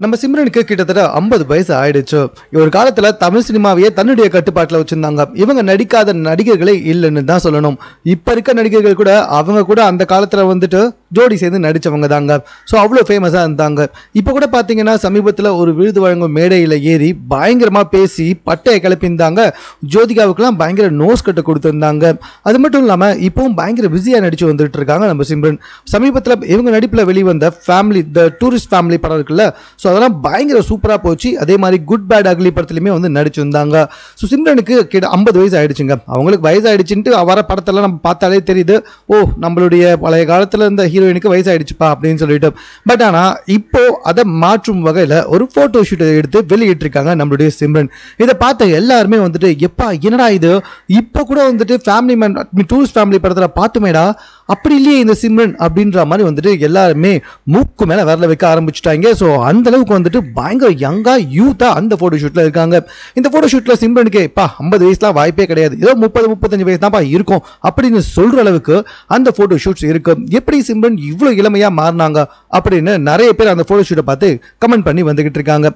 நம்ம சிம்ரனுக்கு கிட்டத்தட்ட 50 வயசு ஆயிடுச்சு. ஒரு காலத்துல தமிழ் சினிமாவையே தன்னுடைய கட்டுப்பாட்டுல வச்சிருந்தாங்க. இவங்க நடிக்காத நடிகர்களே இல்லைன்னு தான் சொல்லணும். இப்ப இருக்க நடிகர்கள் கூட அவங்க கூட அந்த காலத்துல வந்துட்டு ஜோடி சேர்ந்து நடிச்சவங்க தாங்க. ஸோ அவ்வளோ ஃபேமஸாக இருந்தாங்க. இப்போ கூட பார்த்தீங்கன்னா சமீபத்தில் ஒரு விருது வழங்கும் மேடையில் ஏறி பயங்கரமாக பேசி பட்டையை கிளப்பியிருந்தாங்க. ஜோதிகாவுக்கெல்லாம் பயங்கர நோஸ் கட்டை கொடுத்துருந்தாங்க. அது மட்டும் இல்லாமல் இப்போவும் பயங்கர பிஸியாக நடிச்சு வந்துட்டு இருக்காங்க நம்ம சிம்ரன். சமீபத்தில் இவங்க நடிப்பில் வெளிவந்த ஃபேமிலி த டூரிஸ்ட் ஃபேமிலி படம் இருக்குல்ல, ஸோ அதெல்லாம் பயங்கர சூப்பராக போச்சு. அதே மாதிரி குட் பேட் அக்லி படத்துலையுமே வந்து நடிச்சிருந்தாங்க. ஸோ சிம்ரனுக்கு கிட்ட 50 வயசு ஆயிடுச்சுங்க. அவங்களுக்கு வயசு ஆயிடுச்சுன்ட்டு வர படத்தெல்லாம் நம்ம பார்த்தாலே தெரியுது, ஓ நம்மளுடைய பழைய காலத்தில் இருந்த ஹீரோயினுக்கு வயசாயிடுச்சுப்பா அப்படின்னு சொல்லிட்டு. பட் ஆனால் இப்போ அதை மாற்றும் வகையில் ஒரு ஃபோட்டோ ஷூட்டை எடுத்து வெளியிட்டிருக்காங்க நம்மளுடைய சிம்ரன். இதை பார்த்த எல்லாருமே வந்துட்டு எப்பா என்னடா இது, இப்போ கூட வந்துட்டு ஃபேமிலி மேன் டூரிஸ்ட் ஃபேமிலி படத்தில் பார்த்துமேடா, அப்படி இல்லையே இந்த சிம்ரன் அப்படின்ற மாதிரி வந்துட்டு எல்லாருமே மூக்கு மேலே விரல வைக்க ஆரம்பிச்சுட்டாங்க. ஸோ அந்த அளவுக்கு வந்துட்டு பயங்கர யங்கா யூத்தா அந்த ஃபோட்டோ ஷூட்டில் இருக்காங்க. இந்த ஃபோட்டோ ஷூட்டில் சிம்ரனுக்கு இப்போ 50 வயசுலாம் வாய்ப்பே கிடையாது, ஏதோ 30-35 வயசு தான்ப்பா இருக்கும் அப்படின்னு சொல்கிற அளவுக்கு அந்த ஃபோட்டோ ஷூட்ஸ் இருக்கு. எப்படி சிம்ரன் இவ்வளோ இளமையாக மாறினாங்க அப்படின்னு நிறைய பேர் அந்த ஃபோட்டோ ஷூட்டை பார்த்து கமெண்ட் பண்ணி வந்துகிட்டு இருக்காங்க.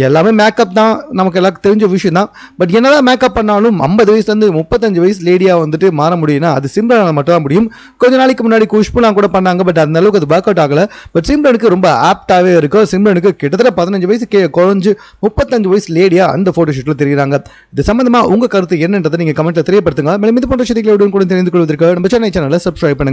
எல்லாமே மேக்கப் தான், நமக்கு எல்லாருக்கும் தெரிஞ்ச விஷயம் தான். பட் என்னதான் மேக்கப் பண்ணாலும் 50 வயசுலேருந்து 35 வயசு லேடியாக வந்துட்டு மாற முடியும்னா அது சிம்ரனால் மட்டும் தான் முடியும். கொஞ்ச நாளைக்கு முன்னாடி குஷ்புலாம் கூட பண்ணாங்க, பட் அந்த அளவுக்கு அது ஒர்க் அவுட் ஆகலை. பட் சிம்ரனுக்கு ரொம்ப ஆப்டாகவே இருக்கும். சிம்ரனுக்கு கிட்டத்தட்ட 15 வயசு குறைஞ்சு 35 வயசு லேடியாக அந்த ஃபோட்டோ ஷூட்டில் தெரியுறாங்க. இது சம்பந்தமாக உங்கள் கருத்து என்னன்றதை நீங்கள் கமெண்ட்டில் தெரியப்படுத்துங்க. மேலும் இது போன்ற செய்திகளை கூட தெரிந்து கொள்வதற்கு நம்ம சென்னை சேனலை சப்ஸ்கிரைப் பண்ணுங்க.